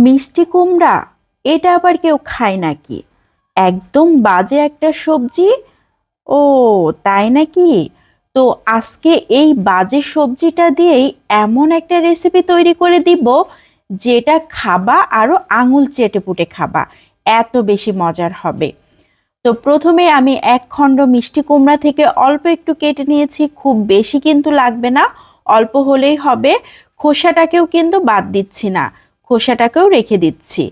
মিষ্টি কুমড়া, এটা আবার কেউ খায় নাকি? একদম বাজে একটা সবজি। ও, তাই নাকি? তো আজকে এই বাজে সবজিটা দিয়েই এমন একটা রেসিপি তৈরি করে দিব, যেটা খাবা আরো আঙুল চেটে পুটে খাবা, এত বেশি মজার হবে। তো প্রথমে আমি এক খণ্ড মিষ্টি কুমড়া থেকে অল্প একটু কেটে নিয়েছি, খুব বেশি কিন্তু লাগবে না, অল্প হলেই হবে। খোসাটাকেও কিন্তু বাদ দিচ্ছি না, খোসাটাকেও রেখে দিচ্ছি।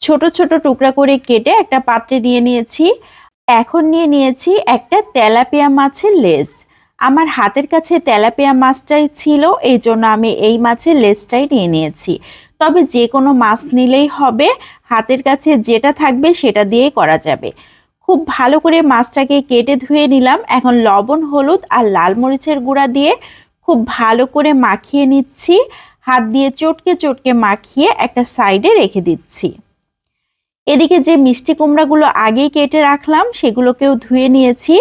ছোট ছোট টুকরা করে কেটে একটা পাত্রে নিয়ে নিয়েছি। এখন নিয়ে নিয়েছি একটা তেলাপিয়া মাছের লেজ। আমার হাতের কাছে তেলাপিয়া মাছটাই ছিল, এই জন্য আমি এই মাছের লেজটাই নিয়ে নিয়েছি। তবে যে কোনো মাছ নিলেই হবে, হাতের কাছে যেটা থাকবে সেটা দিয়েই করা যাবে। খুব ভালো করে মাছটাকে কেটে ধুয়ে নিলাম। এখন লবণ, হলুদ আর লাল মরিচের গুঁড়া দিয়ে খুব ভালো করে মাখিয়ে নিচ্ছি। হাত দিয়ে চটকে চটকে মাখিয়ে একটা সাইডে রেখে দিচ্ছি। এদিকে যে মিষ্টি কুমড়াগুলো আগেই কেটে রাখলাম সেগুলোকেও ধুয়ে নিয়েছি।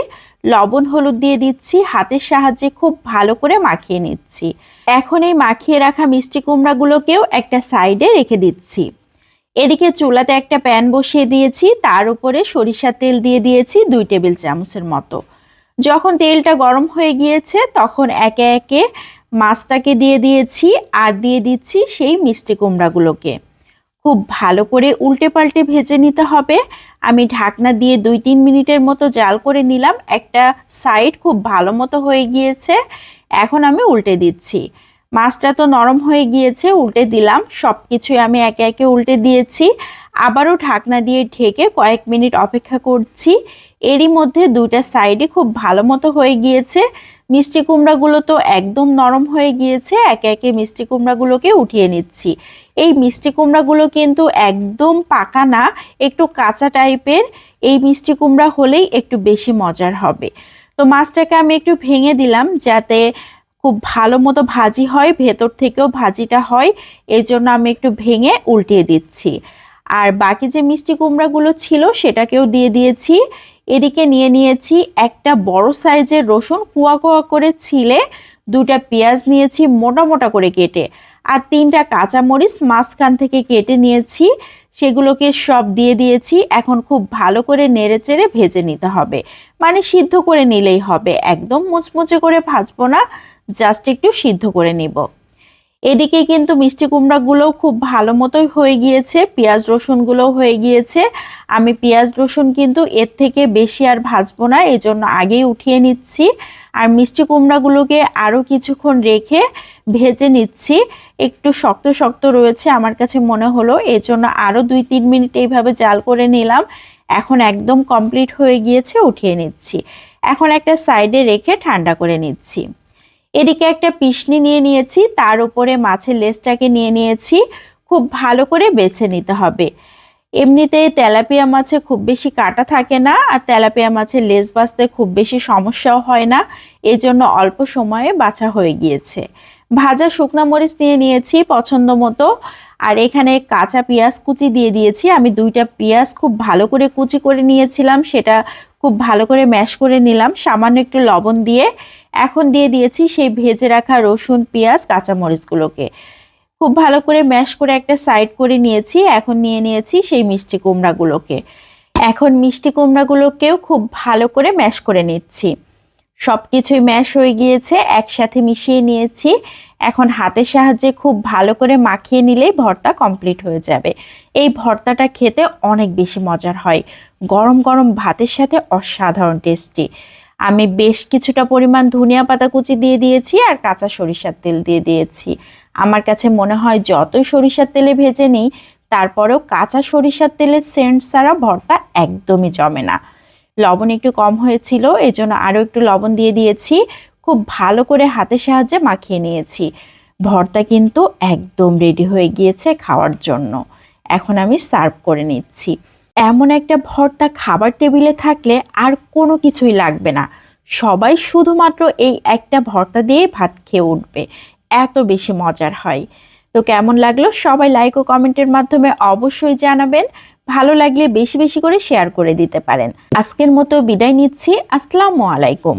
লবণ, হলুদ দিয়ে দিচ্ছি, হাতের সাহায্যে খুব ভালো করে মাখিয়ে নিচ্ছি। এখন এই মাখিয়ে রাখা মিষ্টি কুমড়াগুলোকেও একটা সাইডে রেখে দিচ্ছি। এদিকে চুলাতে একটা প্যান বসিয়ে দিয়েছি, তার উপরে সরিষার তেল দিয়ে দিয়েছি 2 টেবিল চামচের মতো। যখন তেলটা গরম হয়ে গিয়েছে তখন একে একে মাছটাকে দিয়ে দিয়েছি আর দিয়ে দিচ্ছি সেই মিষ্টি কুমড়াগুলোকে। খুব ভালো করে উল্টে পাল্টে ভেজে নিতে হবে। আমি ঢাকনা দিয়ে 2-3 মিনিটের মতো জাল করে নিলাম। একটা সাইড খুব ভালো মতো হয়ে গিয়েছে, এখন আমি উল্টে দিচ্ছি। মাছটা তো নরম হয়ে গিয়েছে, উল্টে দিলাম। সব কিছুই আমি একে একে উল্টে দিয়েছি। আবারও ঢাকনা দিয়ে ঢেকে কয়েক মিনিট অপেক্ষা করছি। এরই মধ্যে দুইটা সাইডে খুব ভালো মতো হয়ে গিয়েছে। মিষ্টি কুমড়াগুলো তো একদম নরম হয়ে গিয়েছে। একে একে মিষ্টি কুমড়াগুলোকে উঠিয়ে নিচ্ছি। এই মিষ্টি কুমড়াগুলো কিন্তু একদম পাকা না, একটু কাঁচা টাইপের। এই মিষ্টি কুমড়া হলেই একটু বেশি মজার হবে। তো মাছটাকে আমি একটু ভেঙে দিলাম যাতে খুব ভালো মতো ভাজি হয়, ভেতর থেকেও ভাজিটা হয়, এই জন্য আমি একটু ভেঙে উল্টিয়ে দিচ্ছি। আর বাকি যে মিষ্টি কুমড়াগুলো ছিল সেটাকেও দিয়ে দিয়েছি। এদিকে নিয়ে নিয়েছি একটা বড় সাইজের রসুন কুয়া কুয়া করে ছিলে, 2টা পেঁয়াজ নিয়েছি মোটা মোটা করে কেটে, আর 3টা কাঁচামরিচ মাঝখান থেকে কেটে নিয়েছি। সেগুলোকে সব দিয়ে দিয়েছি। এখন খুব ভালো করে নেড়ে চেড়ে ভেজে নিতে হবে, মানে সিদ্ধ করে নিলেই হবে, একদম মুচমুচে করে ভাজবো না, জাস্ট একটু সিদ্ধ করে নিব। এদিকে কিন্তু মিষ্টি কুমড়াগুলোও খুব ভালো মতোই হয়ে গিয়েছে, পেঁয়াজ রসুনগুলোও হয়ে গিয়েছে। আমি পেঁয়াজ রসুন কিন্তু এর থেকে বেশি আর ভাজবো না, এই জন্য আগেই উঠিয়ে নিচ্ছি। আর মিষ্টি কুমড়াগুলোকে আরও কিছুক্ষণ রেখে ভেজে নিচ্ছি। একটু শক্ত শক্ত রয়েছে আমার কাছে মনে হলো, এই জন্য আরও 2-3 মিনিট এইভাবে জাল করে নিলাম। এখন একদম কমপ্লিট হয়ে গিয়েছে, উঠিয়ে নিচ্ছি। এখন একটা সাইডে রেখে ঠান্ডা করে নিচ্ছি। এদিকে একটা পিশনি নিয়ে নিয়েছি, তার উপরে মাছের লেজটাকে নিয়ে নিয়েছি। খুব ভালো করে বেছে নিতে হবে। এমনিতে তেলাপিয়া মাছে খুব বেশি কাটা থাকে না, আর তেলাপিয়া মাছের লেজ বাছতে খুব বেশি সমস্যাও হয় না, এজন্য অল্প সময়ে বাছা হয়ে গিয়েছে। ভাজা শুকনা মরিচ নিয়ে নিয়েছি পছন্দ মতো, আর এখানে কাঁচা পেঁয়াজ কুচি দিয়ে দিয়েছি। আমি 2টা পেঁয়াজ খুব ভালো করে কুচি করে নিয়েছিলাম, সেটা খুব ভালো করে ম্যাশ করে নিলাম সামান্য একটু লবণ দিয়ে। এখন দিয়ে দিয়েছি সেই ভেজে রাখা রসুন, পেঁয়াজ, কাঁচামরিচগুলোকে খুব ভালো করে ম্যাশ করে একটা সাইড করে নিয়েছি। এখন নিয়ে নিয়েছি সেই মিষ্টি কুমড়াগুলোকে। এখন মিষ্টি কুমড়াগুলোকেও খুব ভালো করে ম্যাশ করে নিচ্ছি। সব কিছুই ম্যাশ হয়ে গিয়েছে, একসাথে মিশিয়ে নিয়েছি। এখন হাতের সাহায্যে খুব ভালো করে মাখিয়ে নিলেই ভর্তা কমপ্লিট হয়ে যাবে। এই ভর্তাটা খেতে অনেক বেশি মজার হয়, গরম গরম ভাতের সাথে অসাধারণ টেস্টি। আমি বেশ কিছুটা পরিমাণ ধনিয়া পাতা কুচি দিয়ে দিয়েছি আর কাঁচা সরিষার তেল দিয়ে দিয়েছি। আমার কাছে মনে হয় যতই সরিষার তেলে ভেজে নিই, তারপরেও কাঁচা সরিষার তেলের সেন্ট ছাড়া ভর্তা একদমই জমে না। লবণ একটু কম হয়েছিল, এই জন্য আরও একটু লবণ দিয়ে দিয়েছি। খুব ভালো করে হাতের সাহায্যে মাখিয়ে নিয়েছি। ভর্তা কিন্তু একদম রেডি হয়ে গিয়েছে খাওয়ার জন্য। এখন আমি সার্ভ করে নিচ্ছি। এমন একটা ভর্তা খাবার টেবিলে থাকলে আর কোনো কিছুই লাগবে না, সবাই শুধুমাত্র এই একটা ভর্তা দিয়ে ভাত খেয়ে উঠবে, এত বেশি মজার হয়। তো কেমন লাগলো সবাই লাইক ও কমেন্টের মাধ্যমে অবশ্যই জানাবেন। ভালো লাগলে বেশি বেশি করে শেয়ার করে দিতে পারেন। আজকের মতো বিদায় নিচ্ছি। আসসালামু আলাইকুম।